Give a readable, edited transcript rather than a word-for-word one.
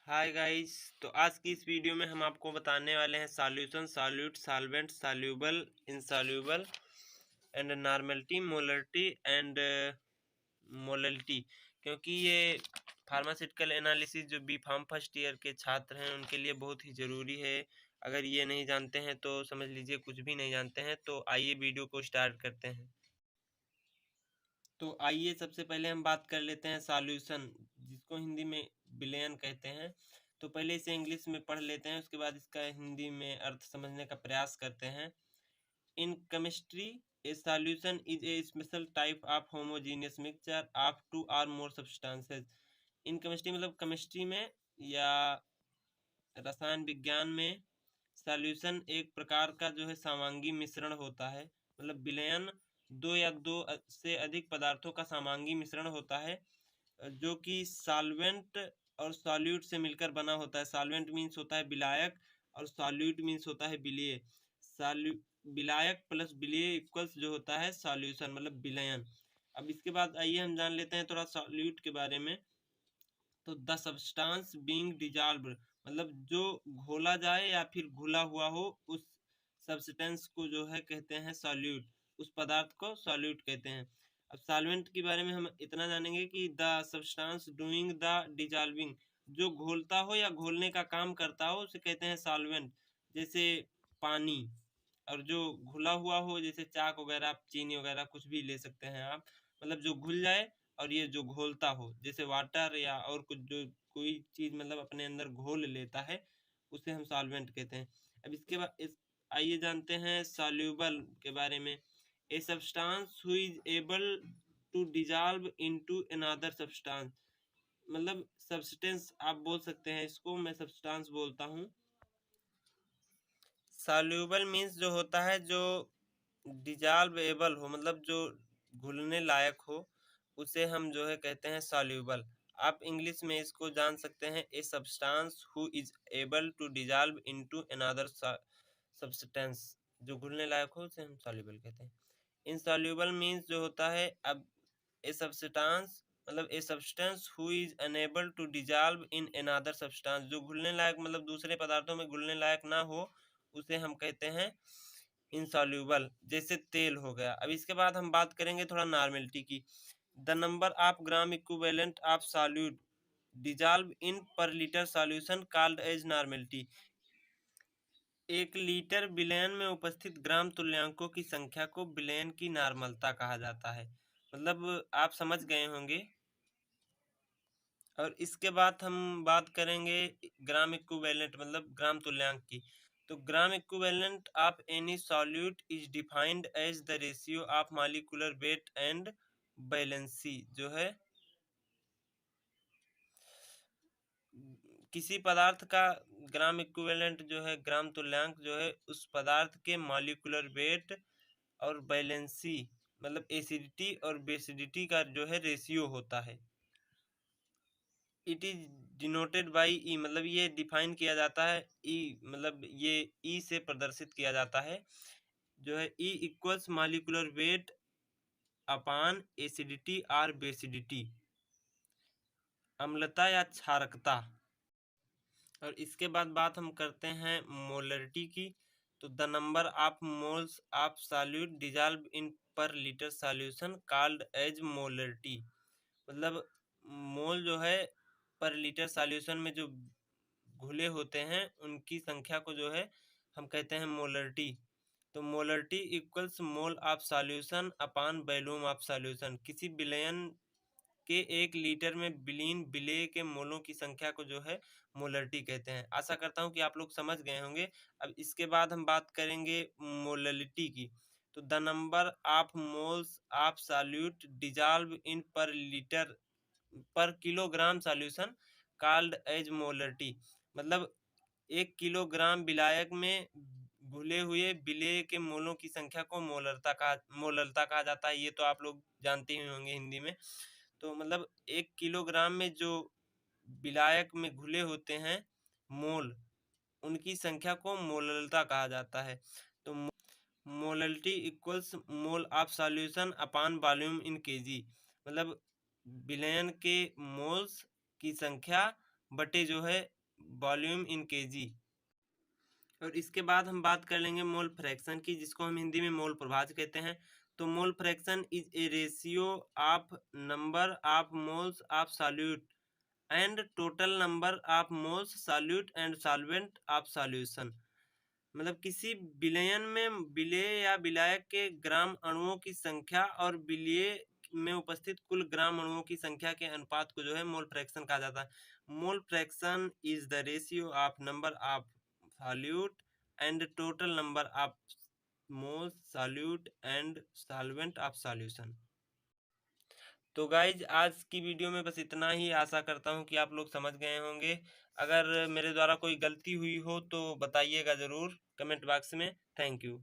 Hi guys. तो आज की इस वीडियो में हम आपको बताने वाले हैं solution, solute, solvent, soluble, insoluble and normality, molarity and molality. क्योंकि ये फार्मास्यूटिकल एनालिसिस जो बी फार्म फर्स्ट ईयर के छात्र हैं उनके लिए बहुत ही ज़रूरी है। अगर ये नहीं जानते हैं तो समझ लीजिए कुछ भी नहीं जानते हैं। तो आइए वीडियो को स्टार्ट करते हैं। तो आइए सबसे पहले हम बात कर लेते हैं सॉल्यूशन, जिसको हिंदी में विलयन कहते हैं। तो पहले इसे इंग्लिश में पढ़ लेते हैं, उसके बाद इसका हिंदी में अर्थ समझने का प्रयास करते हैं। In chemistry a solution is a special type of homogeneous mixture of two or more substances. In chemistry मतलब केमिस्ट्री में या रसायन विज्ञान में सॉल्यूशन एक प्रकार का जो है समांगी मिश्रण होता है। मतलब विलयन दो या दो से अधिक पदार्थों का समांगी मिश्रण होता है, जो कि सॉल्वेंट और सॉल्यूट से मिलकर बना होता है। सॉल्वेंट मीन्स होता है विलायक और सॉल्यूट मीन्स होता है विलेय। सॉल्यू विलायक प्लस विलेय इक्वल्स जो होता है सॉल्यूशन मतलब विलयन। अब इसके बाद आइए हम जान लेते हैं थोड़ा सॉल्यूट के बारे में। तो द सब्सटेंस बीइंग डिजॉल्व मतलब जो घोला जाए या फिर घुला हुआ हो, उस सब्सटेंस को जो है कहते हैं सॉल्यूट। उस पदार्थ को सॉल्यूट कहते हैं। अब सॉल्वेंट के बारे में हम इतना जानेंगे कि the substance doing the dissolving, जो घोलता हो या घोलने का काम करता हो उसे कहते हैं सॉल्वेंट, जैसे पानी। और जो घुला हुआ हो जैसे चाक वगैरह, चीनी वगैरह कुछ भी ले सकते हैं आप, मतलब जो घुल जाए। और ये जो घोलता हो जैसे वाटर या और कुछ जो कोई चीज़ मतलब अपने अंदर घोल लेता है, उसे हम सॉल्वेंट कहते हैं। अब इसके बाद आइए जानते हैं सॉल्यूबल के बारे में। A substance who is able to dissolve into another substance, मतलब सब्सटेंस आप बोल सकते हैं इसको, मैं सब्सटेंस बोलता हूँ। सॉल्यूबल मीन्स जो होता है जो डिजॉल्वेबल हो, मतलब जो घुलने लायक हो, उसे हम जो है कहते हैं सॉल्यूबल। आप इंग्लिश में इसको जान सकते हैं a substance who is able to dissolve into another substance. जो घुलने लायक हो उसे हम सॉल्यूबल कहते हैं। इनसॉल्यूबल मीन्स जो होता है, अब ए सब्सटेंस मतलब a substance who is unable to dissolve in another substance, जो घुलने लायक मतलब दूसरे पदार्थों में घुलने लायक ना हो, उसे हम कहते हैं इनसॉल्यूबल, जैसे तेल हो गया। अब इसके बाद हम बात करेंगे थोड़ा नॉर्मेलिटी की। The number of gram equivalent of solute dissolve in per litre solution called as normality. एक लीटर विलयन में उपस्थित ग्राम तुल्यांकों की संख्या को विलयन की नॉर्मलता कहा जाता है। मतलब आप समझ गए होंगे। और इसके बाद हम बात करेंगे ग्राम इक्विवेलेंट मतलब ग्राम तुल्यांक की। तो gram equivalent of any solute is defined as the ratio of molecular weight and valency, जो है किसी पदार्थ का ग्राम इक्विवेलेंट जो है ग्राम तुल्यांक जो है उस पदार्थ के मॉलिक्यूलर वेट और बैलेंसी मतलब एसिडिटी और बेसिडिटी का जो है रेशियो होता है। It is denoted by E, मतलब ये डिफाइन किया जाता है ई, मतलब ये ई से प्रदर्शित किया जाता है, जो है ई इक्वल्स मॉलिक्यूलर वेट अपान एसिडिटी और बेसिडिटी, अम्लता या क्षारकता। और इसके बाद बात हम करते हैं मोलरिटी की। तो the number of moles of solute dissolve in per litre solution called as molarity. मतलब मोल जो है पर लीटर सॉल्यूशन में जो घुले होते हैं उनकी संख्या को जो है हम कहते हैं मोलरिटी। तो molarity equals mole of solution upon volume of solution. किसी विलयन के एक लीटर में विलीन विलेय के मोलों की संख्या को जो है मोलरिटी कहते हैं। आशा करता हूँ कि आप लोग समझ गए होंगे। अब इसके बाद हम बात करेंगे मोललिटी की। तो the number of moles of solute dissolve in per litre per kilogram solution called as molarity. मतलब 1 किलोग्राम विलायक में घुले हुए विलेय के मोलों की संख्या को मोलरता कहा जाता है। ये तो आप लोग जानते ही होंगे हिंदी में। तो मतलब 1 किलोग्राम में जो विलायक में घुले होते हैं मोल, उनकी संख्या को मोलरता कहा जाता है। तो molarity equals mole of solution upon volume in KG. मतलब विलयन के मोल्स की संख्या बटे जो है वॉल्यूम इन केजी। और इसके बाद हम बात कर लेंगे मोल फ्रैक्शन की, जिसको हम हिंदी में मोल प्रभाज कहते हैं। तो mole fraction is a ratio of number of moles of solute and total number of moles solute and solvent of solution. मतलब किसी विलयन में विलेय या विलायक के ग्राम अणुओं की संख्या और विलेय में उपस्थित कुल ग्राम अणुओं की संख्या के अनुपात को जो है मोल फ्रैक्शन कहा जाता है। Mole fraction is the ratio of number of solute and total number of moles solute and solvent of solution. तो गाइज आज की वीडियो में बस इतना ही। आशा करता हूँ कि आप लोग समझ गए होंगे। अगर मेरे द्वारा कोई गलती हुई हो तो बताइएगा ज़रूर कमेंट बॉक्स में। Thank you.